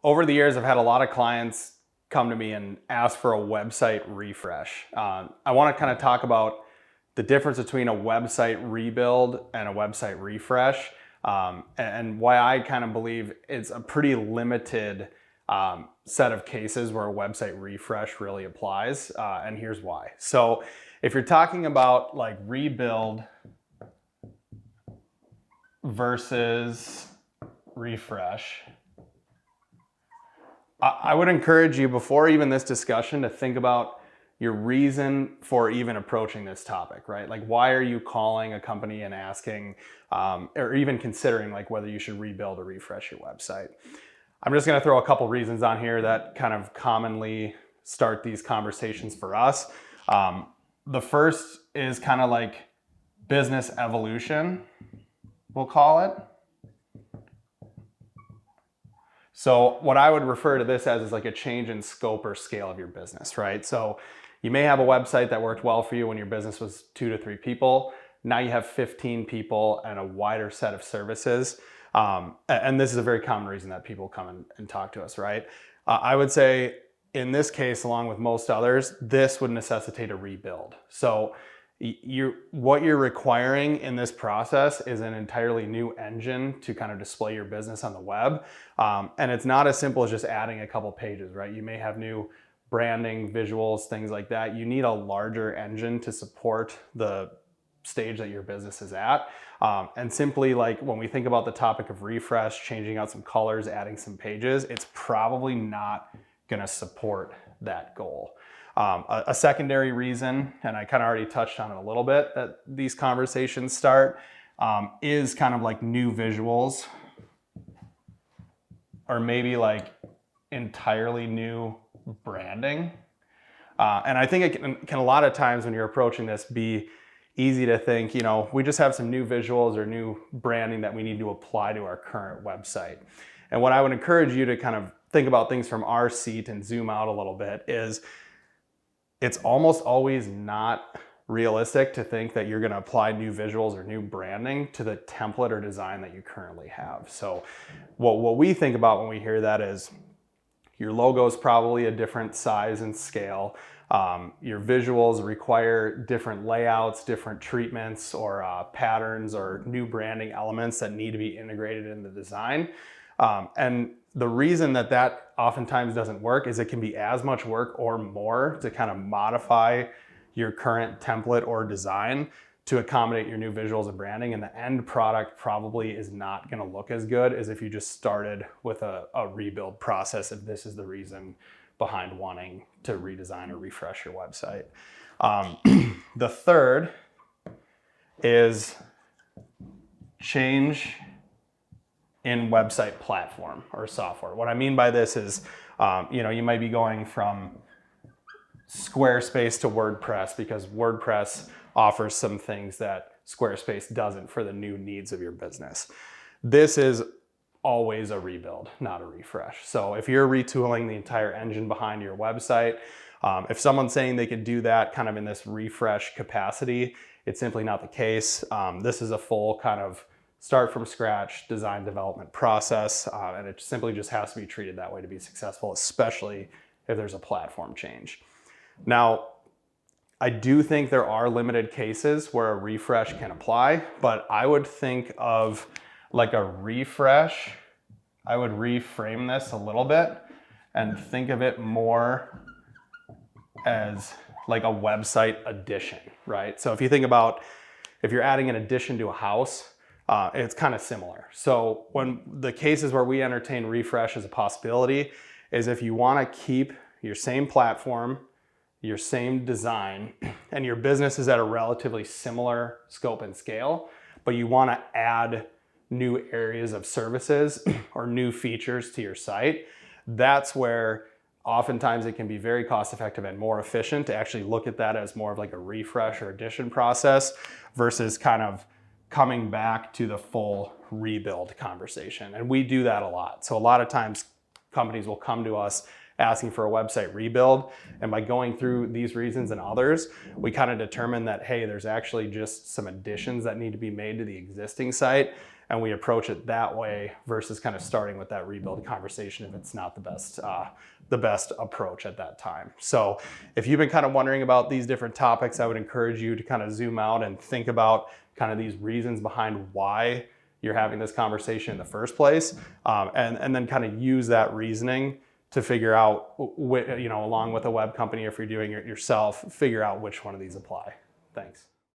over the years, I've had a lot of clients come to me and ask for a website refresh. I want to kind of talk about the difference between a website rebuild and a website refresh, and why I kind of believe it's a pretty limited set of cases where a website refresh really applies, and here's why. So if you're talking about like rebuild versus refresh, I would encourage you, before even this discussion, to think about your reason for even approaching this topic, right? Like, why are you calling a company and asking, or even considering like whether you should rebuild or refresh your website? I'm just gonna throw a couple reasons on here that kind of commonly start these conversations for us. The first is kind of like business evolution, we'll call it. So what I would refer to this as is like a change in scope or scale of your business, right? So you may have a website that worked well for you when your business was 2 to 3 people. Now you have 15 people and a wider set of services. And this is a very common reason that people come and talk to us, right? I would say in this case, along with most others, this would necessitate a rebuild. So what you're requiring in this process is an entirely new engine to kind of display your business on the web. And it's not as simple as just adding a couple pages, right? You may have new branding, visuals, things like that. You need a larger engine to support the stage that your business is at. And simply, like, when we think about the topic of refresh, changing out some colors, adding some pages, it's probably not gonna support that goal. A secondary reason, and I kind of already touched on it a little bit, that these conversations start, is kind of like new visuals, or maybe like entirely new branding. And I think it can a lot of times when you're approaching this be easy to think, you know, we just have some new visuals or new branding that we need to apply to our current website. And what I would encourage you to kind of think about things from our seat and zoom out a little bit is, it's almost always not realistic to think that you're going to apply new visuals or new branding to the template or design that you currently have. So what we think about when we hear that is your logo is probably a different size and scale. Your visuals require different layouts, different treatments, or patterns, or new branding elements that need to be integrated in the design. And the reason that that oftentimes doesn't work is it can be as much work or more to kind of modify your current template or design to accommodate your new visuals and branding, and the end product probably is not going to look as good as if you just started with a rebuild process, if this is the reason behind wanting to redesign or refresh your website. The third is change in website platform or software. What I mean by this is, you might be going from Squarespace to WordPress because WordPress offers some things that Squarespace doesn't for the new needs of your business. This is always a rebuild, not a refresh. So if you're retooling the entire engine behind your website, if someone's saying they could do that kind of in this refresh capacity, it's simply not the case. This is a full kind of start from scratch design development process, and it simply just has to be treated that way to be successful, especially if there's a platform change. Now, I do think there are limited cases where a refresh can apply, but I would think of like a refresh, I would reframe this a little bit and think of it more as like a website addition, right? So if you think about, if you're adding an addition to a house, it's kind of similar. So when the cases where we entertain refresh as a possibility is if you want to keep your same platform, your same design, and your business is at a relatively similar scope and scale, but you want to add new areas of services or new features to your site, that's where oftentimes it can be very cost effective and more efficient to actually look at that as more of like a refresh or addition process versus kind of coming back to the full rebuild conversation. And we do that a lot. So a lot of times companies will come to us asking for a website rebuild. And by going through these reasons and others, we kind of determine that, hey, there's actually just some additions that need to be made to the existing site. and we approach it that way versus kind of starting with that rebuild conversation if it's not the best approach at that time. So if you've been kind of wondering about these different topics, I would encourage you to kind of zoom out and think about kind of these reasons behind why you're having this conversation in the first place, and then kind of use that reasoning to figure out, along with a web company, if you're doing it yourself, figure out which one of these apply. Thanks.